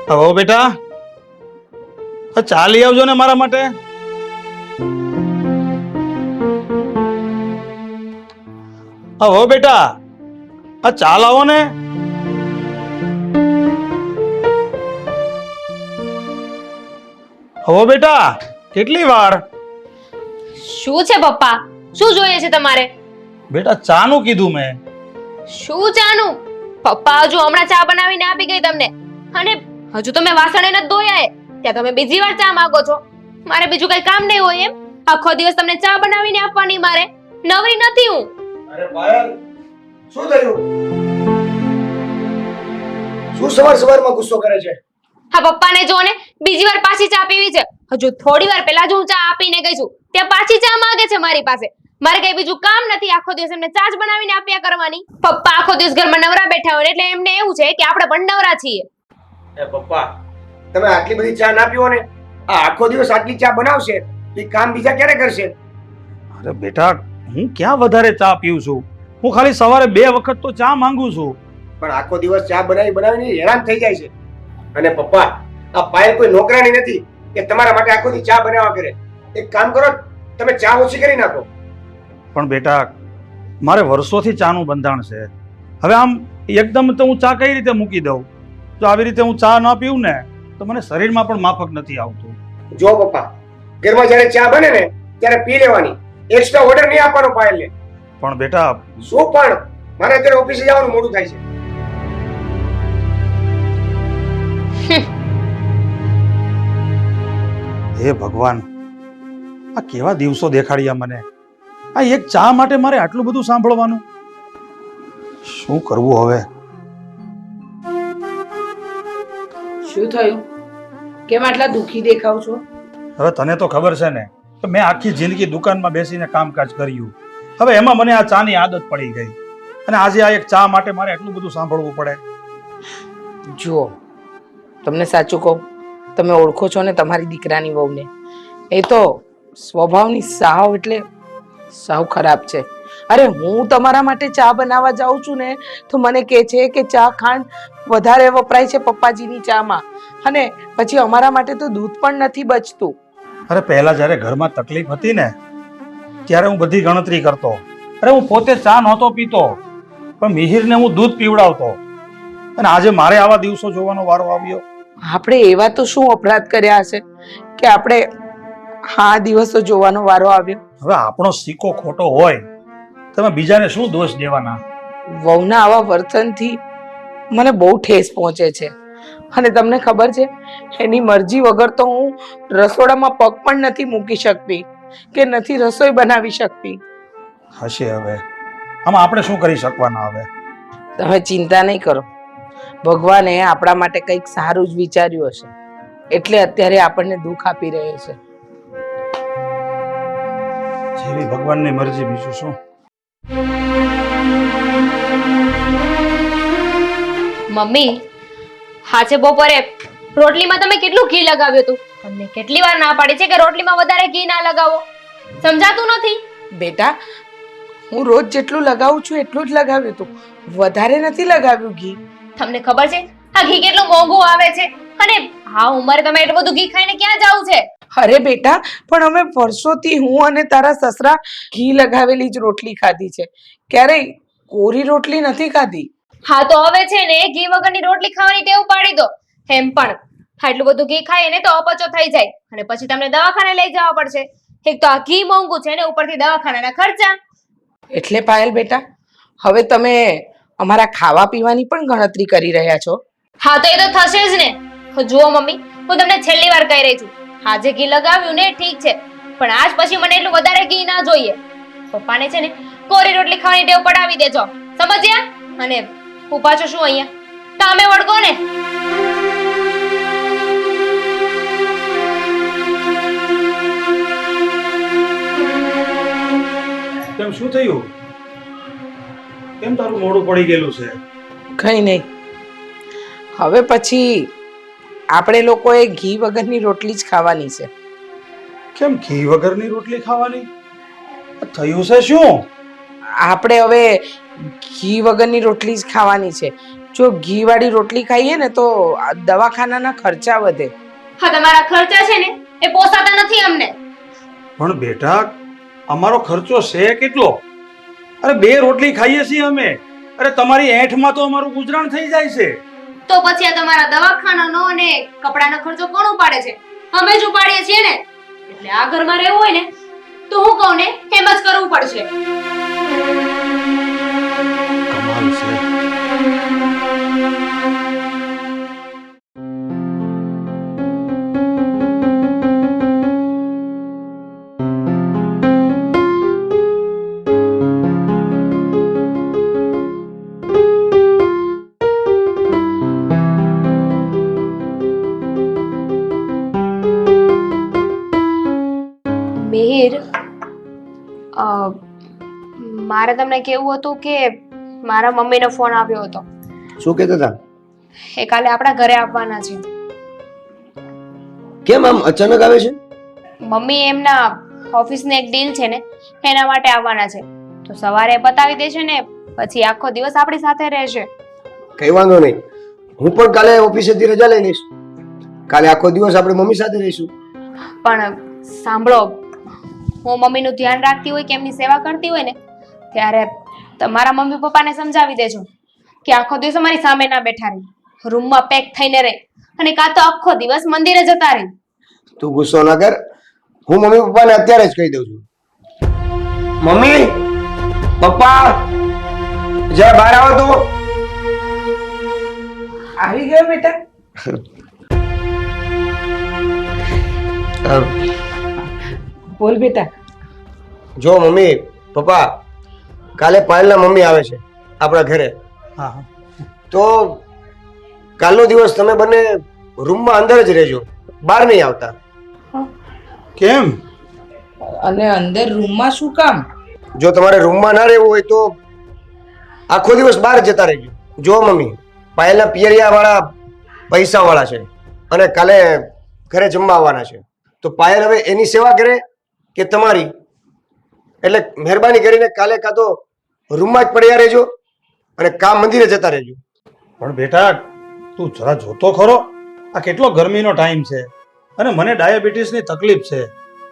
હવે બેટા ચાલી આવજો ને મારા માટે. હવે બેટા ચાલ આવો ને. હવે બેટા કેટલી વાર? શું છે પપ્પા? શું જોઈએ છે તમારે? બેટા ચા નું કીધું મેં. શું ચાનું? પપ્પા હજુ હમણાં ચા બનાવીને આપી ગઈ તમને, અને હજુ તો મેં વાસણ નથી ધોયા ત્યાં તમે બીજી વાર ચા માંગો છો. મારે બીજું કઈ કામ નહીં હોય એમ? આખો દિવસ તમને ચા બનાવીને આપવાની મારે નવરી નથી હું. અરે પાયલ, શું થયું? શું સવારમાં ગુસ્સો કરે છે? હા પપ્પાને જો ને બીજી વાર પાછી ચા પીવી છે. હજુ થોડી વાર પહેલા જ હું ચા આપીને ગઈ છું, ત્યાં પાછી ચા માંગે છે મારી પાસે. મારે કઈ બીજું કામ નથી આખો દિવસ એમને ચા જ બનાવીને આપ્યા કરવાની. પપ્પા આખો દિવસ ઘરમાં નવરા બેઠા હોય એટલે એમને એવું છે કે આપણે પણ નવરા છીએ. એ પપ્પા, તમે આટલી બધી ચા ના પીવો ને, આ આખો દિવસ આટલી ચા બનાવશે તો કામ બીજા ક્યારે કરશે? અરે બેટા હું ક્યાં વધારે ચા પીઉં છું? હું ખાલી સવારે 2 વખત તો ચા માંગુ છું. પણ આખો દિવસ ચા બનાવીને હેરાન થઈ જાય છે. અને પપ્પા, આ પાયલ કોઈ નોકરાની નથી કે તમારા માટે આખો દી ચા બનાવવા કરે. એક કામ કરો, તમે ચા ઓછી કરી નાખો. પણ બેટા મારે વર્ષોથી ચાનું બંધાણ છે. હવે આમ એકદમ તો હું ચા કઈ રીતે મૂકી દઉં? જો આવી રીતે હું ચા ન પીઉં ને તો મને શરીરમાં પણ માફક નથી આવતું. જો પપ્પા, ઘરમાં જ્યારે ચા બને ને ત્યારે પી લેવાની, એક્સ્ટ્રા ઓર્ડર નહીં આપવાનો પાયલને. પણ બેટા શું પણ? મારે અત્યારે ઓફિસે જવાનું મોડું થાય છે. હે ભગવાન, આ કેવા દિવસો દેખાડ્યા મને. આ એક ચા માટે મારે આટલું બધું સાંભળવાનું? શું કરવું હવે? શું થયું? કેમ આટલા દુખી દેખાવ છો? હવે તને તો ખબર છે ને કે મેં આખી જિંદગી દુકાનમાં બેસીને કામકાજ કર્યું. હવે એમાં મને આ ચાની આદત પડી ગઈ, અને આજે આ એક ચા માટે મારે એટલું બધું સાંભળવું પડે. જુઓ, તમને સાચું કહું, તમે ઓળખો છો ને તમારી દીકરાની વહુને? એ તો સ્વભાવની સાવ એટલે સાવ ખરાબ છે. અરે હું તમારા માટે ચા બનાવવા જાઉં છું ને તો મને કહે છે કે ચા ખાંડ વધારે વપરાય છે પપ્પાજીની ચામાં, અને પછી અમારા માટે તો દૂધ પણ નથી બચતું. અરે પહેલા જ્યારે ઘરમાં તકલીફ હતી ને ત્યારે હું બધી ગણતરી કરતો. અરે હું પોતે ચા નહોતો પીતો, પણ મિહિરને હું દૂધ પીવડાવતો. અને આજે મારે આવા દિવસો જોવાનો વારો આવ્યો. આપણે એવા તો શું અપરાધ કર્યા હશે કે આપણે આ દિવસો જોવાનો વારો આવ્યો? હવે આપણો સિક્કો ખોટો હોય તમે બીજાને શું દોષ દેવાના? વહુના આવા વર્તનથી મને બહુ ઠેસ પહોંચે છે. અને તમને ખબર છે, એની મરજી વગર તો હું રસોડામાં પગ પણ નથી મૂકી શકતી કે નથી રસોઈ બનાવી શકતી. હશે હવે આમાં આપણે શું કરી શકવાના? હવે તમે ચિંતા નહીં કરો, ભગવાને આપણા માટે કંઈક સારું જ વિચાર્યું હશે, એટલે અત્યારે આપણને દુઃખ આપી રહ્યો છે. જેવી ભગવાનની મરજી, બીજું શું. મમ્મી, આજે બપોરે રોટલીમાં તમે કેટલું ઘી લગાવ્યું હતું? તમને કેટલી વાર ના પાડી છે કે રોટલીમાં વધારે ઘી ના લગાવો? સમજાતું નથી? બેટા, હું રોજ જેટલું લગાવું છું એટલું જ લગાવ્યું હતું, વધારે નથી લગાવ્યું ઘી. તમને ખબર છે આ ઘી કેટલું મોંઘું આવે છે? અને હા ઉંમરે તમે એટલું બધું ઘી ખાઈને ક્યાં જાવ છે? અરે બેટા, પણ અમે વર્ષોથી હું અને તારા સસરા ઘી લગાવેલી જ રોટલી ખાધી છે, ક્યારેય કોરી રોટલી નથી ખાધી. હા તો હવે છે ને ઘી વગરની રોટલી ખાવાની ટેવ પાડી દો. એમ પણ આટલું બધું ઘી ખાઈએ ને તો અપચો થઈ જાય, અને પછી તમને દવાખાને લઈ જવા પડશે. એક તો આ ઘી મોંઘું છે ને ઉપરથી દવાખાનાના ખર્ચા. એટલે પાયલ બેટા, હવે તમે અમારા ખાવા પીવાની પણ ગણતરી કરી રહ્યા છો? હા તો એ તો થશે જ ને. જુઓ મમ્મી, હું તમને છેલ્લી વાર કહી રહી છું, આજે ઘી લગાવ્યું ને ઠીક છે, પણ આજ પછી મને એટલું વધારે ઘી ના જોઈએ. પપ્પાને છે ને કોરી રોટલી ખાવાની ટેવ પડાવી દેજો, સમજ્યા? અને ઉભા છો શું અહીંયા? તમે વળગો ને. કેમ, શું થયું? કેમ તારું મોઢું પડી ગયેલું છે? કઈ નહીં, હવે પછી આપણે લોકોએ ઘી વગરની રોટલી જ ખાવાની છે. કેમ ઘી વગરની રોટલી ખાવાની? થયું છે શું? આપણે હવે ઘી વગરની રોટલી જ ખાવાની છે. જો ઘીવાળી રોટલી ખાઈએ ને તો આ દવાખાનાના ખર્ચા વધે. હા, તમારા ખર્ચા છે ને એ પોસાતા નથી અમને. પણ બેટા અમારો ખર્ચો છે કેટલો? અરે 2 રોટલી ખાઈએ છીએ અમે. અરે તમારી એઠમાં તો અમારું ગુજરાન થઈ જાય છે. તો પછી આ તમારા દવાખાનાનો અને કપડાનો ખર્ચો કોણ ઉપાડે છે? અમે જ ઉપાડીએ છીએ ને. એટલે આ ઘરમાં રહેવું હોય ને તો હું કહું ને એમ જ કરવું પડશે. કમાલ છે. મિહિર, મારે તમને કહેવું હતું કે મારા મમ્મીનો ફોન આવ્યો હતો. શું કહેતા હતા? એ કાલે આપણા ઘરે આવવાના છે. કેમ આમ અચાનક આવે છે? મમ્મી એમના ઓફિસની એક ડીલ છે ને એના માટે આવવાના છે. તો સવારે પતાવી દેશે ને પછી આખો દિવસ આપણી સાથે રહેશે. કઈ વાંધો નહીં, હું પણ કાલે ઓફિસેથી રજા લઈ લઈશ. કાલે આખો દિવસ આપણે મમ્મી સાથે રહીશું. પણ સાંભળો, હું મમ્મીનું ધ્યાન રાખતી હોય કે એમની સેવા કરતી હોય ને ત્યારે તમારા મમ્મી પપ્પાને સમજાવી દેજો કે આખો દિવસ અમારી સામે ના બેઠા રહી, રૂમમાં પેક થઈને રહે અને કાં તો આખો દિવસ મંદિરે જતા રહી. તું ગુસ્સો ના કર, હું મમ્મી પપ્પાને અત્યારે જ કહી દઉં છું. મમ્મી પપ્પા જરા બહાર આવો તો. આવી ગયો બેટા? બોલ બેટા. જો મમ્મી પપ્પા, કાલે પાયલના મમ્મી આવે છે આપણા ઘરે. હા હા. તો કાલનો દિવસ તમે બંને રૂમમાં અંદર જ રહેજો, બહાર નહીં આવતા. કેમ? અને અંદર રૂમમાં શું કામ? જો તમારે રૂમમાં ના રહેવું હોય તો આખો દિવસ બહાર જતા રહેજો. જો મમ્મી, પાયલના પિયરિયા વાળા પૈસા વાળા છે અને કાલે ઘરે જમવા આવવાના છે. તો પાયલ હવે એની સેવા કરે કે તમારી? એટલે મહેરબાની કરીને કાલે કાં તો રૂમમાં જ પડ્યા રહેજો અને કામ મંદિરે જતા રહેજો. પણ બેટા તું જરા જોતો ખરો, આ કેટલો ગરમીનો ટાઈમ છે અને મને ડાયાબિટીસની તકલીફ છે.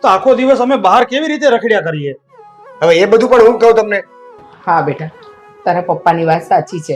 તો આખો દિવસ અમે બહાર કેવી રીતે રખડ્યા કરીએ? હવે એ બધું પણ હું કહું તમને. હા બેટા, તારા પપ્પાની વાત સાચી છે.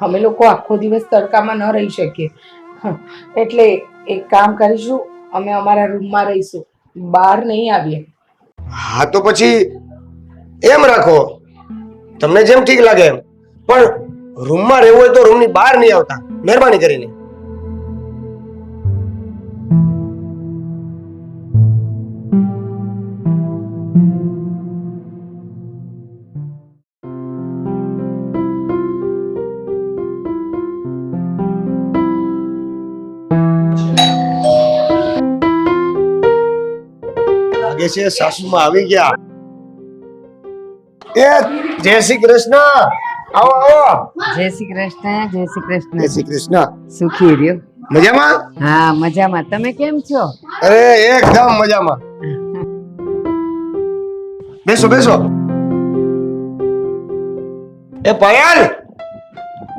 અમે લોકો આખો દિવસ તડકામાં ન રહી શકીએ. એટલે એક કામ કરીશું, અમે અમારા રૂમમાં રહીશું, બહાર નહીં આવીએ. હા તો પછી એમ રાખો, તમને જેમ ઠીક લાગે એમ. પણ રૂમમાં રહેવું હોય તો રૂમની બહાર નહીં આવતા, મહેરબાની કરીને. લાગે છે સાસુમાં આવી ગયા. એ જય શ્રી કૃષ્ણ. આવો આવો. જય શ્રી કૃષ્ણ. જય શ્રી કૃષ્ણ. જય શ્રી કૃષ્ણ. સુખી રહ્યો. મજામાં? હા મજામાં. તમે કેમ છો? અરે એકદમ મજામાં. બેસો બેસો. એ પાયલ,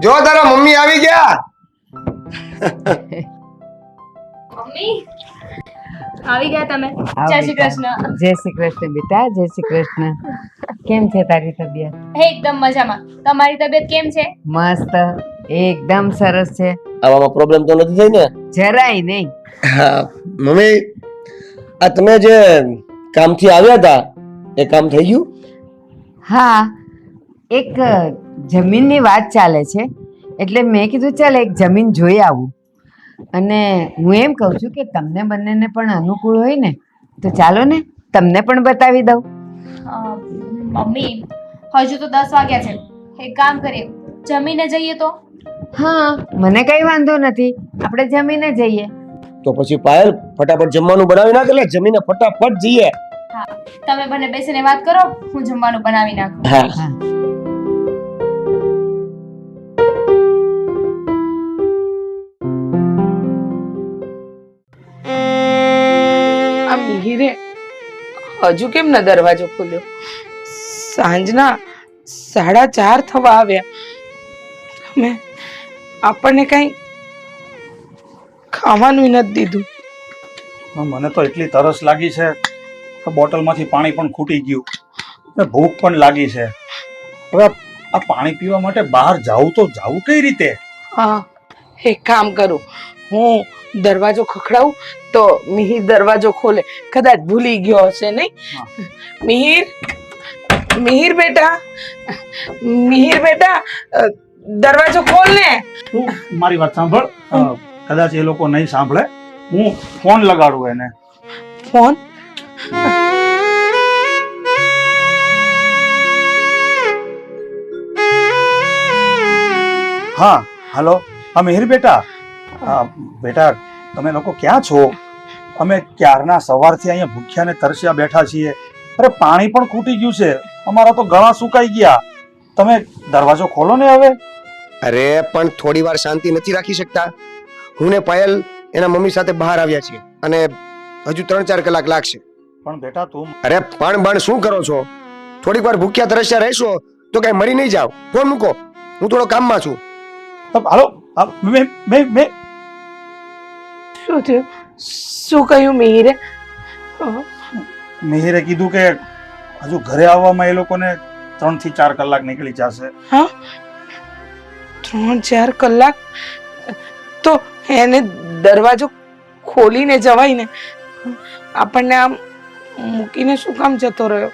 જો તારા મમ્મી આવી ગયા. મમ્મી આવી ગયા તમે? જય શ્રી કૃષ્ણ. જય શ્રી કૃષ્ણ બેટા. જય શ્રી કૃષ્ણ. કેમ છે તારી તબિયત? એકદમ મજામાં. તમારી તબિયત કેમ છે? મસ્ત, એકદમ સરસ છે. આવામાં પ્રોબ્લેમ તો નથી થઈ ને? જરાય નહીં. હા મમ્મી, આ તમે જે કામથી આવ્યા હતા એ કામ થઈ ગયું? હા, એક જમીનની વાત ચાલે છે એટલે મેં કીધું ચાલ એક જમીન જોઈ આવું. અને હું એમ કહું છું કે તમને બંનેને પણ અનુકૂળ હોય ને તો ચાલો ને તમને પણ બતાવી દઉં. મમ્મી હજુ તો 10 વાગ્યા છે. એક કામ કરીએ, જમીને જઈએ તો? હા, મને કઈ વાંધો નથી, આપણે જમીને જઈએ. તો પછી પાયલ ફટાફટ જમવાનું બનાવી નાખ, એટલે જમીને ફટાફટ જઈએ. હા, તમે બંને બેસીને વાત કરો, હું જમવાનું બનાવી નાખું. હા. હા. આ મિહિરે હજુ કેમ ન દરવાજો ખોલ્યો? સાંજના 4:30 થવા આવ્યા. મેં આપણને કઈ ખાવાનું નથી દીધું. મને તો એટલી તરસ લાગી છે કે બોટલમાંથી પાણી પણ ખૂટી ગયું ને ભૂખ પણ લાગી છે. હવે આ પાણી પીવા માટે બહાર જાવું તો જાવું કઈ રીતે? હા, એક કામ કરું, હું દરવાજો ખખડાવું તો મિહિર દરવાજો ખોલે. કદાચ ભૂલી ગયો હશે નહીં? મિહિર, મિહિર બેટા, મિહિર બેટા, દરવાજો ખોલ ને. તું મારી વાત સાંભળ. કદાચ એ લોકો નહીં સાંભળે, હું ફોન લગાડું એને. ફોન? હા, હાલો. હા મિહિર બેટા. બેટા તમે લોકો ક્યાં છો? અમે ક્યારના સવારથી અહીંયા ભૂખ્યા ને તરસ્યા બેઠા છીએ. અરે પાણી પણ ખૂટી ગયું છે, અમારા તો ગળા સુકાઈ ગયા. તમે દરવાજો ખોલો ને હવે. અરે પણ થોડી વાર શાંતિ નથી રાખી શકતા? હું ને પાયલ એના મમ્મી સાથે બહાર આવ્યા છીએ અને હજુ 3-4 કલાક લાગશે. પણ બેટા તું અરે પણ શું કરો છો? થોડીક વાર ભૂખ્યા તરસ્યા રહેશો તો કઈ મરી નહીં જાવ. ફોન મૂકો, હું થોડો કામમાં છું. હાલો. મેં શું થયું? શું કહ્યું મિહિરે? મિહિરે કીધું કે હજુ ઘરે આવવામાં એ લોકોને 3 થી 4 કલાક નીકળી જશે. હા, 3-4 કલાક? તો એને દરવાજો ખોલીને જવાય ને. આપણને આમ મૂકીને શું કામ જતો રહ્યો?